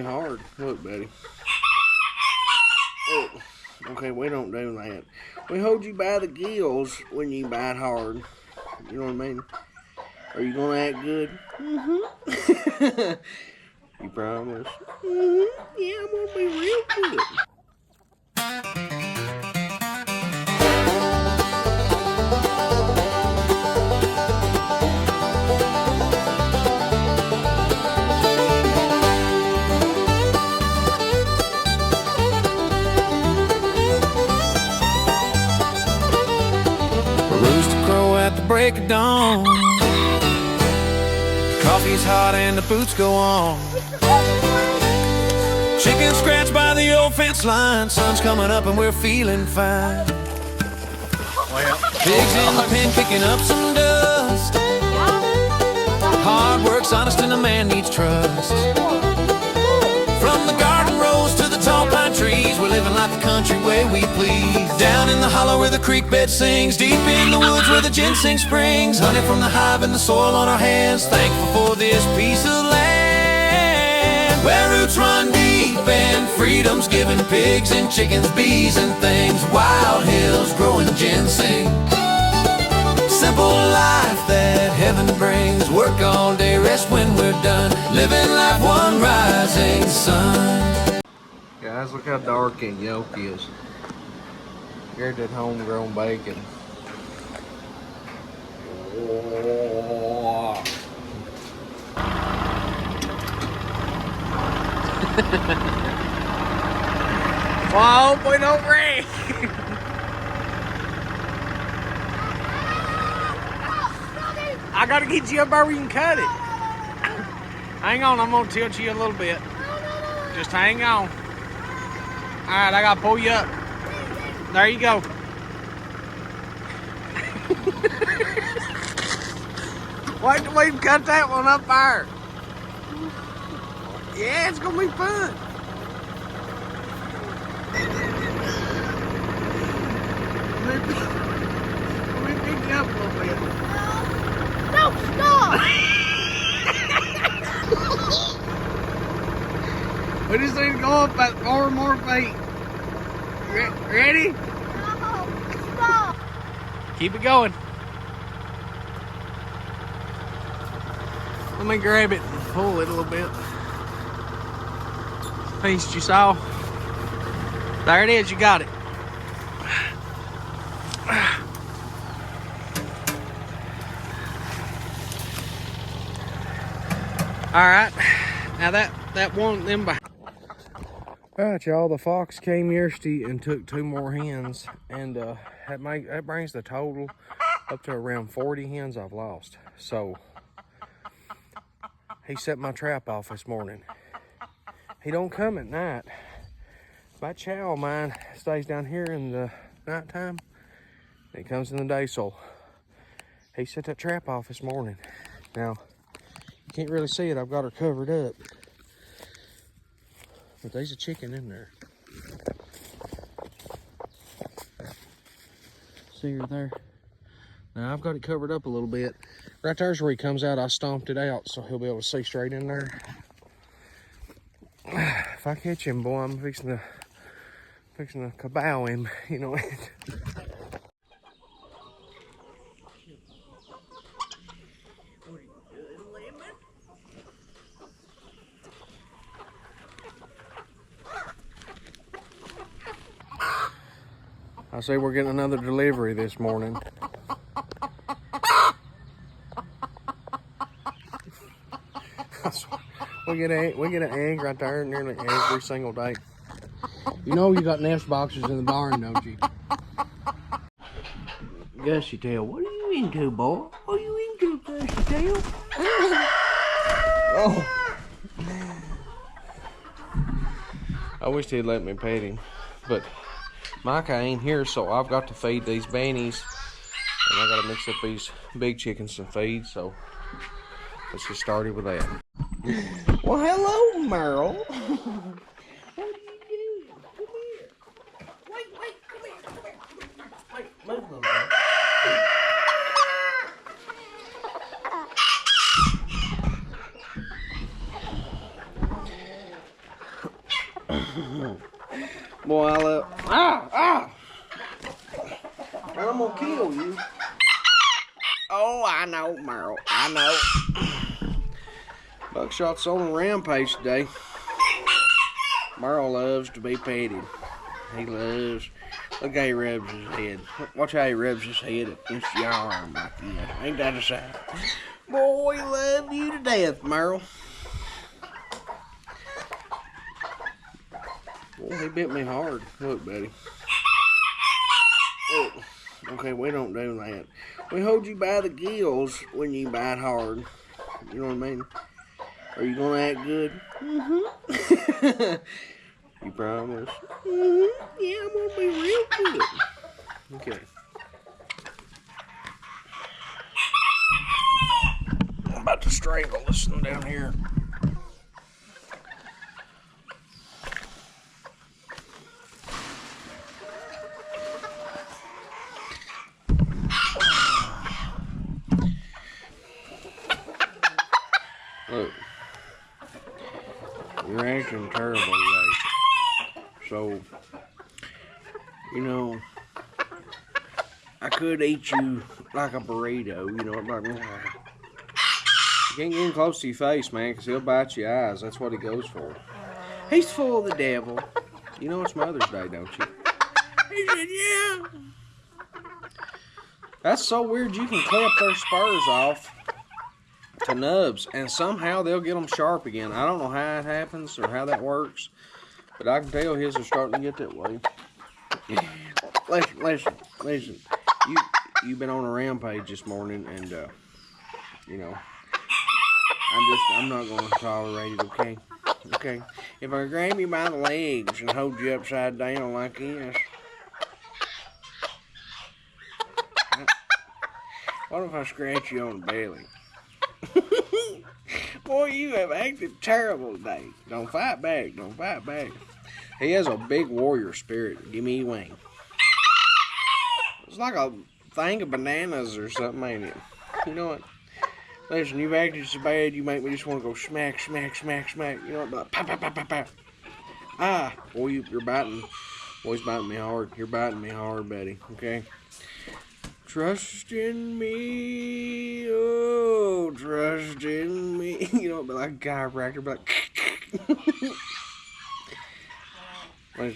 Hard. Look, buddy. Oh, okay, we don't do that. We hold you by the gills when you bite hard. You know what I mean? Are you gonna act good? Mm-hmm. You promise? Mm-hmm. Yeah, I'm gonna be real good. Break of dawn, coffee's hot and the boots go on. Chicken scratched by the old fence line. Sun's coming up and we're feeling fine. Pigs in the pen kicking up some dust. Hard work's honest and a man needs trust. From the garden rows to the tall pine trees, we're living like the country way we please. Down in the hollow where the creek bed sings, deep in the woods where the ginseng springs. Honey from the hive and the soil on our hands, thankful for this piece of land where roots run deep and freedom's giving pigs and chickens, bees and things. Wild hills growing ginseng. Simple life that heaven brings. Work all day, rest when we're done. Living life one rising sun. Guys, look how dark and yolk is. Here's that homegrown bacon. Oh. Wow, boy, don't break. I gotta get you up there where you can cut it. Hang on, I'm gonna tilt you a little bit. Just hang on. Alright, I gotta pull you up. There you go. Wait till we cut that one up there. Yeah, it's gonna be fun. Let me pick you up a little bit. No, stop! We just need to go up about 4 more feet. Ready? No, stop! Keep it going. Let me grab it and pull it a little bit. Piece you saw. There it is, you got it. Alright, now that one them by. Alright, y'all, the fox came yesterday and took 2 more hens, and that brings the total up to around 40 hens I've lost. So he set my trap off this morning. He don't come at night. My chow of mine stays down here in the nighttime. He comes in the day, so he set that trap off this morning. Now, you can't really see it. I've got her covered up. But there's a chicken in there. See her there? Now, I've got it covered up a little bit. Right there's where he comes out. I stomped it out so he'll be able to see straight in there. If I catch him, boy, I'm fixing to kabow him, you know. I say we're getting another delivery this morning. We get an egg right there nearly every single day. You know you got nest boxes in the barn, don't you? Gushy tail, what are you into, boy? What are you into, Gushy tail? Oh! I wish they'd let me pet him, but Micah ain't here, so I've got to feed these bannies, and I gotta mix up these big chickens some feed, so let's get started with that. Well, hello, Merle. What are you doing? Come here. Wait, come here. Wait, move a little bit. Boy, I love. Ah! I'm gonna kill you. Oh, I know, Merle. I know. Buckshot's on a rampage today. Merle loves to be petted. He loves. Look how he rubs his head. Watch how he rubs his head against your arm like this. Ain't that a sight? Boy, love you to death, Merle. Boy, he bit me hard. Look, buddy. Oh, okay, we don't do that. We hold you by the gills when you bite hard. You know what I mean? Are you gonna act good? Mm-hmm. You promise? Mm-hmm. Yeah, I'm gonna be real good. Okay. I'm about to strangle this one down here. Look, you're acting terrible today. So, you know, I could eat you like a burrito, you know, like, you can't get him close to your face, man, because he'll bite your eyes. That's what he goes for. He's full of the devil. You know it's Mother's Day, don't you? He said, yeah. That's so weird you can clip their spurs off to nubs, and somehow they'll get them sharp again. I don't know how it happens or how that works, but I can tell his are starting to get that way. Listen. You've been on a rampage this morning, and you know, I'm not going to tolerate it. Okay. If I grab you by the legs and hold you upside down like this, what if I scratch you on the belly? Boy, you have acted terrible today. Don't fight back. He has a big warrior spirit. Give me a wing. It's like a thing of bananas or something, ain't it? You know what? Listen, you've acted so bad, you make me just want to go smack. You know what? Like, pow. Ah, boy, you're biting. Boy's biting me hard. You're biting me hard, buddy. Okay? Trust in me, oh, trust in me. You know, like a chiropractor, but like,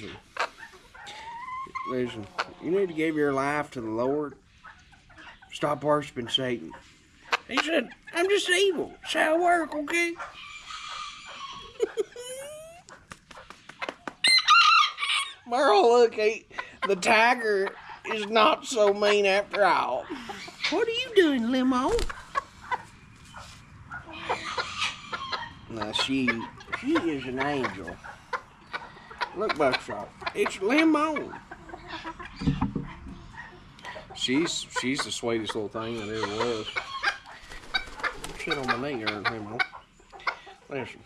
listen, you need to give your life to the Lord. Stop worshiping Satan. He said, I'm just evil. It's how I work, okay? Merle, look, the tiger is not so mean after all. What are you doing, Limo? Now, she is an angel. Look, Buckshot, it's Limo. She's the sweetest little thing that ever was. Sit on my knee there, Limo. Listen.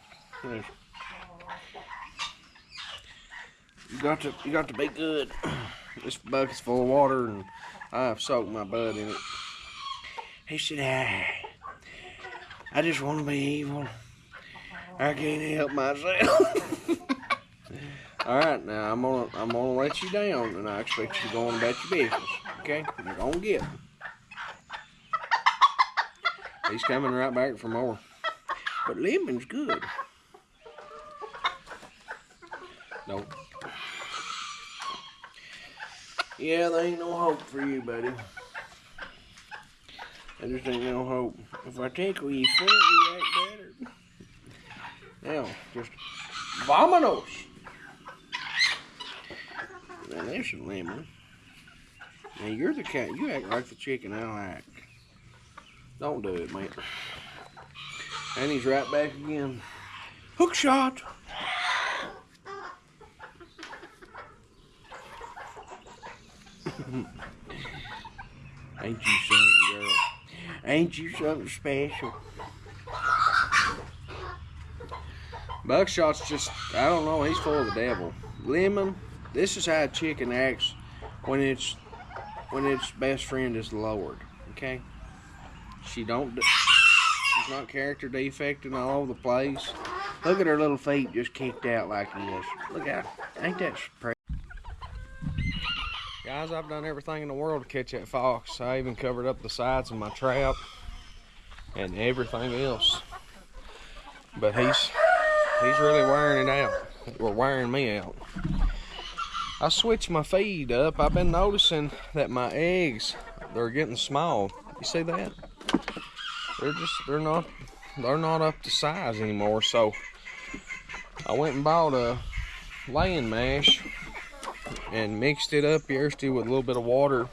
You got to be good. This bucket's full of water, and I've soaked my butt in it. He said, I just want to be evil. I can't help myself. All right, now I'm gonna let you down, and I expect you to go on about your business. Okay, you're gonna get him. He's coming right back for more. But lemon's good. Nope. Yeah, there ain't no hope for you, buddy. There just ain't no hope. If I tickle you foot, you act better. Now, just vamonos. Now, listen, Lemon. Now, you're the cat. You act like the chicken I like. Don't do it, mate. And he's right back again. Hook shot. Ain't you something, girl? Ain't you something special? Buckshot's just, I don't know, he's full of the devil. Lemon, this is how a chicken acts when its best friend is the Lord, okay? She's not character defecting all over the place. Look at her little feet just kicked out like this. Look at her. Ain't that pretty? Guys, I've done everything in the world to catch that fox. I even covered up the sides of my trap and everything else. But he's really wearing it out. Or wearing me out. I switched my feed up. I've been noticing that my eggs, they're getting small. You see that? They're not up to size anymore. So I went and bought a laying mash and mixed it up yesterday with a little bit of water.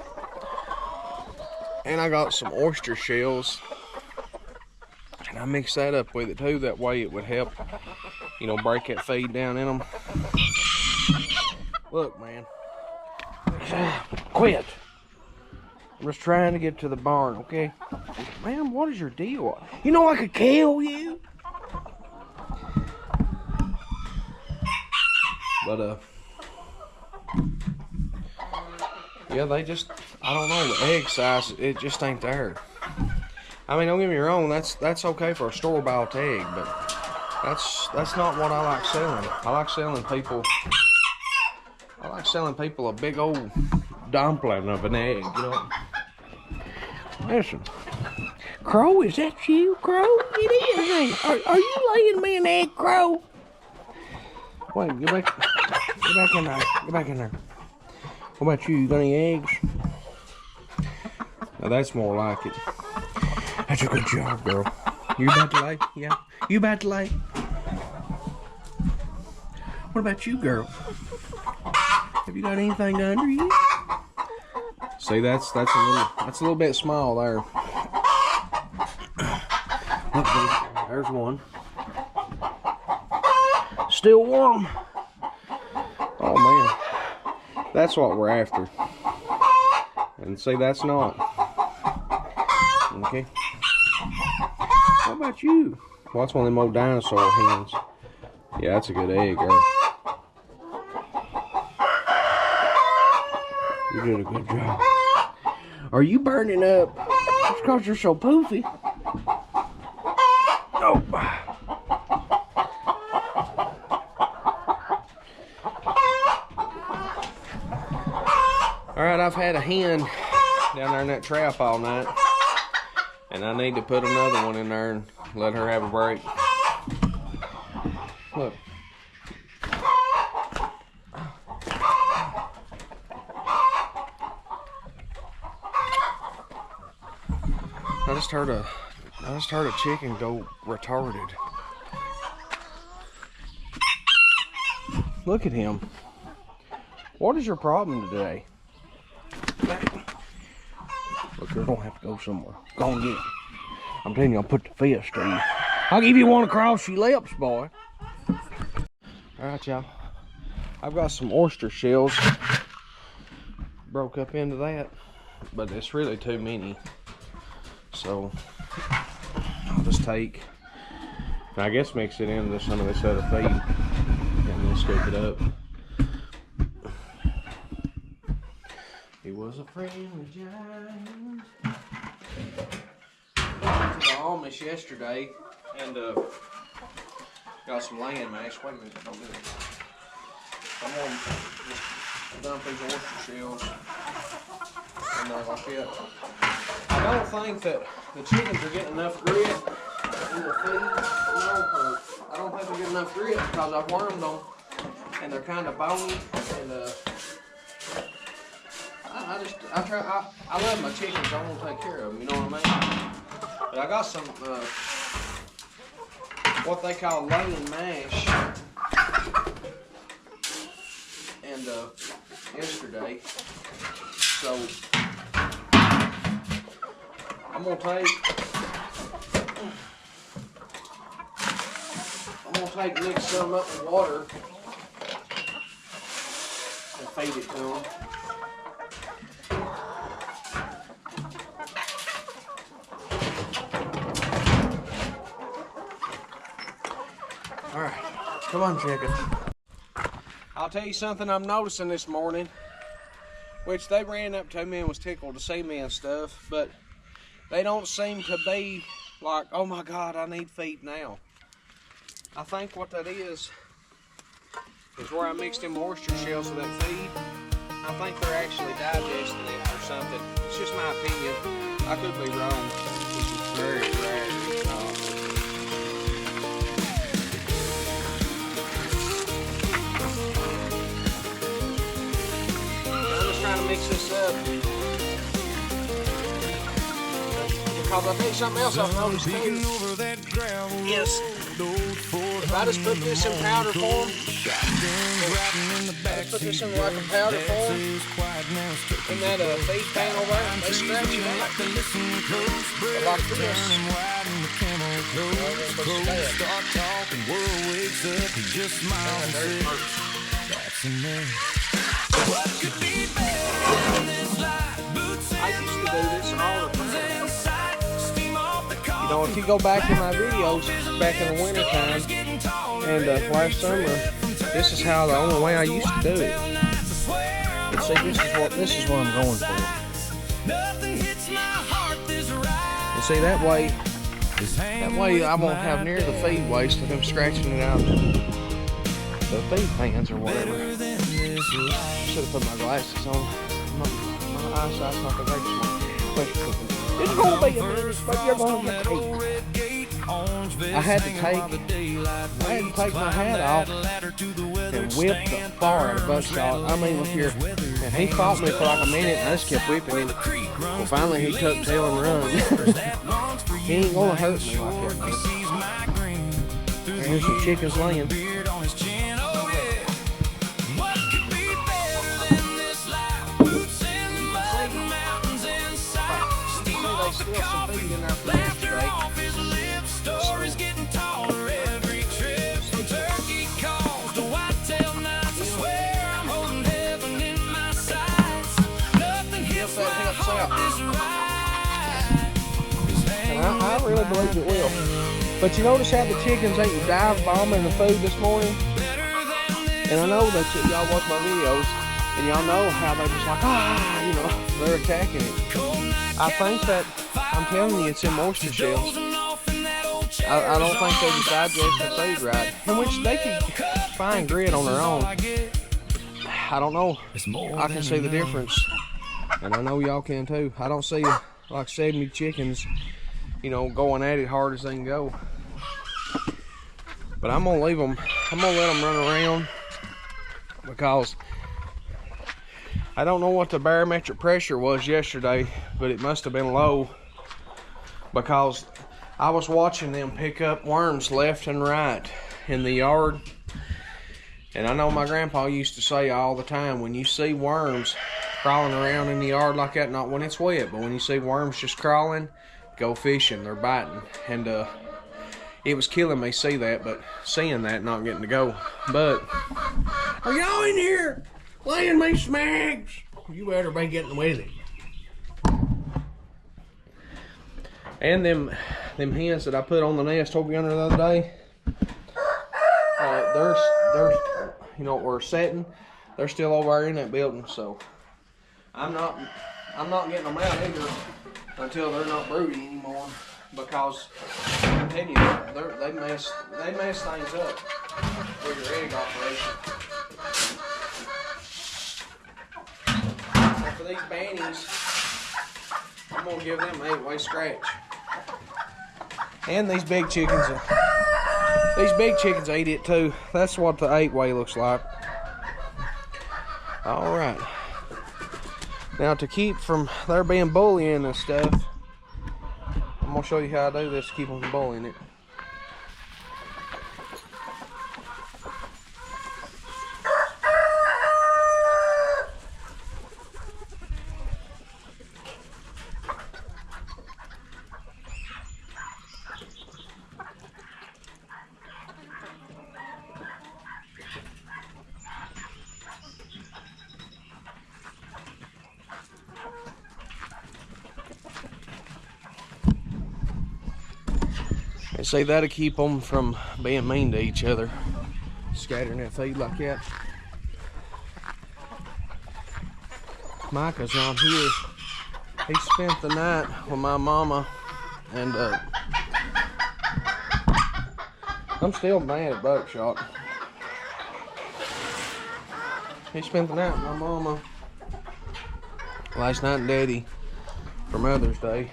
And I got some oyster shells. And I mixed that up with it too. That way it would help, you know, break that feed down in them. Look, man. Quit. I'm just trying to get to the barn, okay? Man, what is your deal? You know I could kill you. But, yeah, they just, I don't know, the egg size, it just ain't there. I mean, don't get me wrong, that's okay for a store-bought egg, but that's not what I like selling. I like selling people a big old dumpling of an egg, you know. Listen, Crow, is that you, Crow? It is, ain't it? Are you laying me an egg, Crow? Wait, get back in there. Get back in there. What about you? You got any eggs? Now that's more like it. That's a good job, girl. You about to lay? Yeah. You about to lay? What about you, girl? Have you got anything under you? See, that's a little bit small there. Look, there's one. Still warm. Oh man, that's what we're after. And see, that's not. Okay. What about you? Well, that's one of them old dinosaur hens. Yeah, that's a good egg, girl. You did a good job. Are you burning up? It's because you're so poofy. Oh. Alright, I've had a hen down there in that trap all night. And I need to put another one in there and let her have a break. Look. I just heard a chicken go retarded. Look at him. What is your problem today? Look, you're gonna have to go somewhere. Go and get him. I'm telling you, I'll put the fist to you. I'll give you one across your lips, boy. Alright, y'all. I've got some oyster shells. Broke up into that. But it's really too many. So I'll just take, I guess, mix it into some of this other feed and then scoop it up. He was a friendly giant. I went to the Amish yesterday and got some laying mash. Wait a minute, don't do it. I'm gonna just dump these oyster shells in there like that. I don't think that the chickens are getting enough grit in the feed, you know, I don't think they're getting enough grit because I've wormed them and they're kind of bony and I love my chickens. I want to take care of them, you know what I mean? But I got some what they call laying mash and yesterday, so I'm gonna mix some up with water and feed it to them. All right, come on, chickens. I'll tell you something I'm noticing this morning, which they ran up to me and was tickled to see me and stuff, but they don't seem to be like, oh my God, I need feed now. I think what that is where I mixed in moisture shells with that feed. I think they're actually digesting it or something. It's just my opinion. I could be wrong. This is very rare. I'm just trying to mix this up. Because I think something else I've noticed too is if I just put this in powder form, put this in like a powder form in that feed pan over there, they scratch it out like this. I used to do this all the time. You know, if you go back in my videos back in the winter time and last summer, this is how the only way I used to do it. And see, this is what I'm going for. And see, that way I won't have near the feed waste of them scratching it out of the feed pans or whatever. Should have put my glasses on. My eyesight's not the greatest one. But it's going to be a minute, but you're going to take. I had to take my hat off and whip the far out of buckshot. I mean, look here. And he fought me for like a minute, and I just kept whipping him. Well, finally he tucked tail and run. He ain't gonna hurt me like that, man. Here's some chickens laying. Still some food in there for yesterday. Stories getting taller every trip. From turkey calls to whitetail nights. I swear I'm holding heaven in my sights. Nothing hits my heart this right. And I really believe it will. But you notice how the chickens ain't dive bombing the food this morning? And I know that y'all watch my videos and y'all know how they just like, you know, they're attacking it. I think that, I'm telling you, it's in moisture shells. I don't think they just digest the food right. In which they could find grit on their own. I don't know. I can see the difference. And I know y'all can too. I don't see like 70 chickens, you know, going at it hard as they can go. But I'm gonna leave them, I'm gonna let them run around because I don't know what the barometric pressure was yesterday, but it must have been low because I was watching them pick up worms left and right in the yard. And I know my grandpa used to say all the time, when you see worms crawling around in the yard like that, not when it's wet, but when you see worms just crawling, go fishing, they're biting. And it was killing me see that, but seeing that, not getting to go. But, are y'all in here? Laying me some eggs. You better be getting with it. And them hens that I put on the nest over yonder the other day, they're you know, we're setting. They're still over there in that building, so I'm not getting them out either until they're not brooding anymore, because I'm telling you, they mess things up with your egg operation. For these bannies, I'm gonna give them an 8-way scratch. And these big chickens ate it too. That's what the 8-way looks like. All right. Now to keep from there being bullying and stuff, I'm gonna show you how I do this to keep them from bullying it. And see, that'll keep them from being mean to each other, scattering that feed like that. Micah's not here. He spent the night with my mama, and I'm still mad at Buckshot. He spent the night with my mama last night and Daddy for Mother's Day.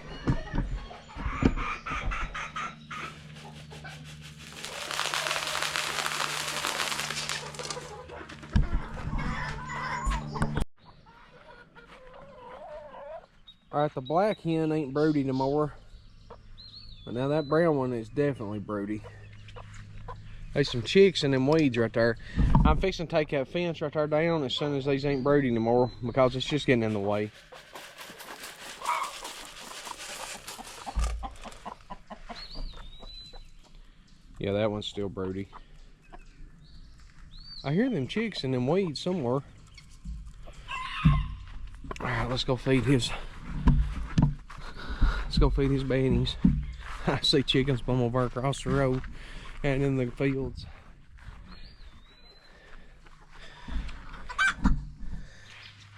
Alright, the black hen ain't broody no more. But now that brown one is definitely broody. There's some chicks in them weeds right there. I'm fixing to take that fence right there down as soon as these ain't broody no more because it's just getting in the way. Yeah, that one's still broody. I hear them chicks in them weeds somewhere. Alright, let's go feed his. Let's go feed his bannies. I see chickens from over across the road and in the fields.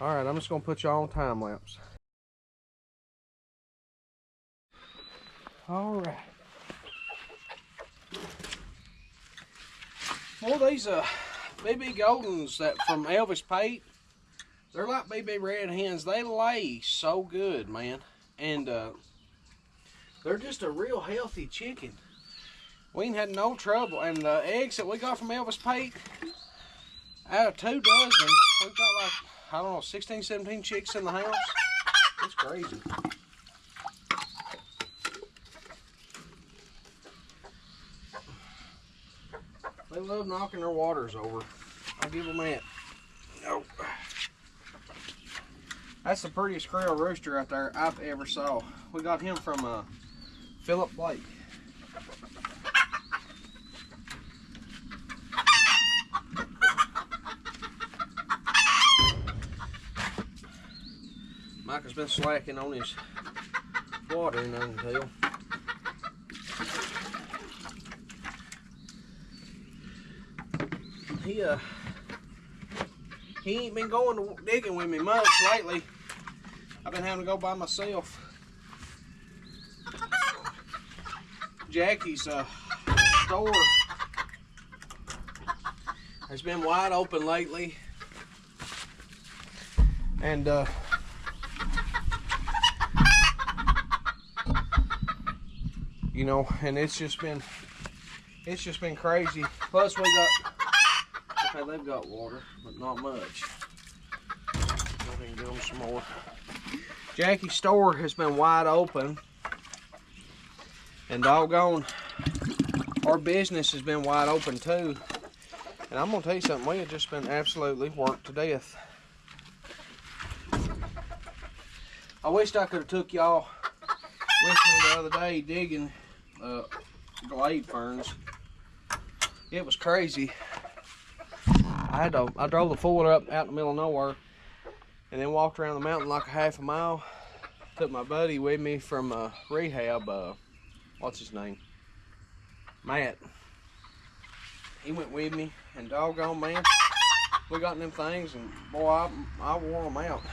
Alright, I'm just gonna put y'all on time lapse. Alright. Well, these BB Goldens that from Elvis Pate, they're like BB Red Hens. They lay so good, man. And they're just a real healthy chicken. We ain't had no trouble. And the eggs that we got from Elvis Pate, out of 2 dozen, we've got like, I don't know, 16, 17 chicks in the house. It's crazy. They love knocking their waters over. I'll give them that. Nope. That's the prettiest Creole rooster out there I've ever saw. We got him from Philip Blake. Micah's been slacking on his watering, I can tell. He ain't been going to digging with me much lately. I've been having to go by myself. Jackie's store has been wide open lately, and you know, and it's just been crazy. Plus we got, okay, they've got water, but not much. I can give them some more. Jackie's store has been wide open, and doggone, our business has been wide open too. And I'm gonna tell you something, we have just been absolutely worked to death. I wished I could have took y'all with me the other day digging glade ferns. It was crazy. I drove the Ford up out in the middle of nowhere and then walked around the mountain like a half a mile. Took my buddy with me from rehab, what's his name? Matt. He went with me, and doggone, man, we got in them things, and boy, I wore them out.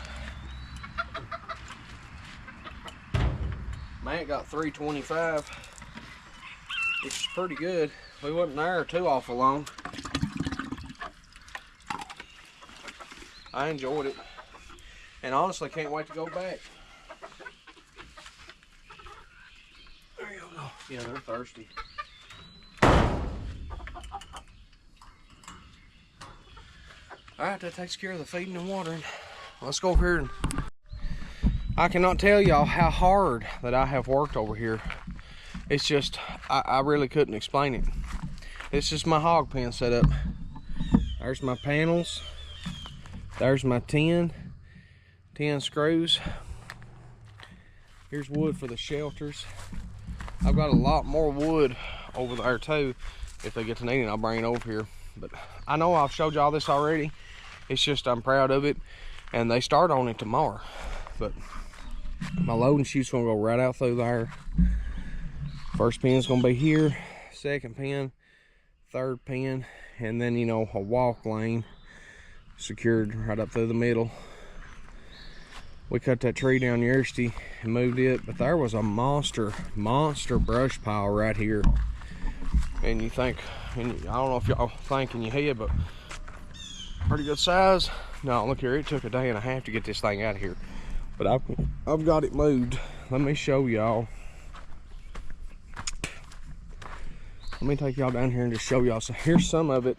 Matt got 325, which is pretty good. We wasn't there too awful long. I enjoyed it, and honestly can't wait to go back. There you go. Yeah, they're thirsty. Alright, that takes care of the feeding and watering. Let's go over here. And I cannot tell y'all how hard that I have worked over here. It's just, I really couldn't explain it. It's just my hog pen set up. There's my panels. There's my 10 screws. Here's wood for the shelters. I've got a lot more wood over there too. If they get to need it, I'll bring it over here. But I know I've showed y'all this already. It's just I'm proud of it. And they start on it tomorrow. But my loading chute's gonna go right out through there. First pin's gonna be here. Second pin, third pin, and then, you know, a walk lane secured right up through the middle. We cut that tree down yesterday and moved it, but there was a monster brush pile right here. And you think, and I don't know if y'all think in your head, but pretty good size. No, look here, it took a day and a half to get this thing out of here, but I've got it moved. Let me show y'all. Let me take y'all down here and just show y'all. So here's some of it.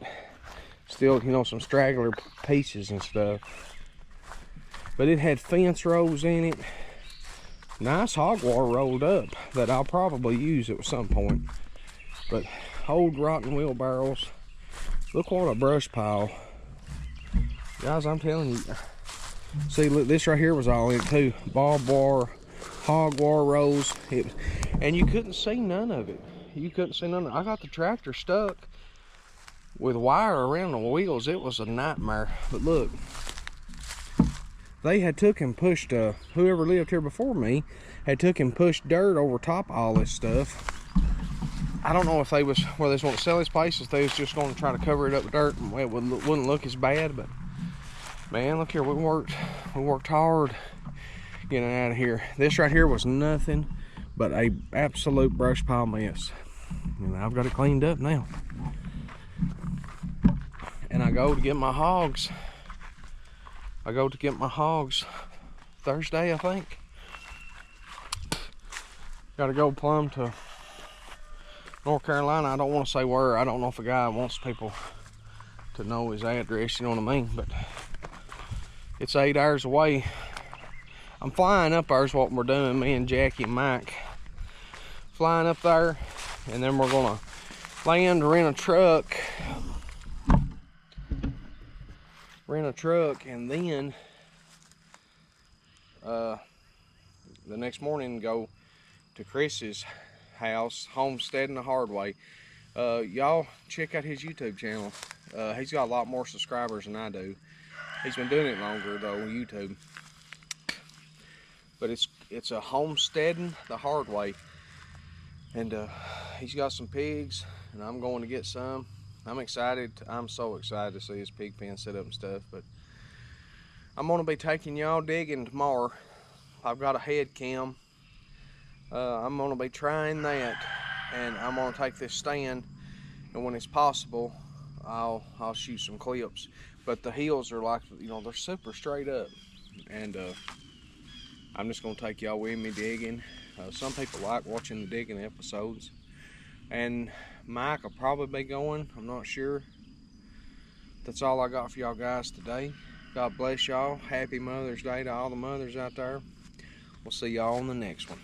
Still, you know, some straggler pieces and stuff. But it had fence rows in it. Nice hog wire rolled up that I'll probably use at some point. But old rotten wheelbarrows. Look what a brush pile. Guys, I'm telling you. See, look, this right here was all in it too. Barbed wire, hog wire rows. And you couldn't see none of it. You couldn't see none of it. I got the tractor stuck with wire around the wheels. It was a nightmare. But look, they had took and pushed, whoever lived here before me had took and pushed dirt over top of all this stuff. I don't know if they was, where they was going to sell this place, if they was just going to try to cover it up with dirt and it wouldn't look as bad. But man, look here, we worked hard getting out of here. This right here was nothing but a absolute brush pile mess. And I've got it cleaned up now. And I go to get my hogs. Thursday, I think. Gotta go plumb to North Carolina. I don't want to say where. I don't know if a guy wants people to know his address, you know what I mean? But it's 8 hours away. I'm flying up there is what we're doing, me and Jackie and Mike. Flying up there, and then we're gonna land, rent a truck, and then the next morning go to Chris's house, homesteading the hard way. Y'all check out his YouTube channel. He's got a lot more subscribers than I do. He's been doing it longer though on YouTube. But it's a homesteading the hard way. And he's got some pigs, and I'm going to get some. I'm excited. I'm so excited to see his pig pen set up and stuff. But I'm going to be taking y'all digging tomorrow. I've got a head cam. I'm going to be trying that, and I'm going to take this stand, and when it's possible, I'll shoot some clips. But the hills are like, you know, they're super straight up, and I'm just going to take y'all with me digging. Some people like watching the digging episodes, and Mike will probably be going. I'm not sure. That's all I got for y'all guys today. God bless y'all. Happy Mother's Day to all the mothers out there. We'll see y'all on the next one.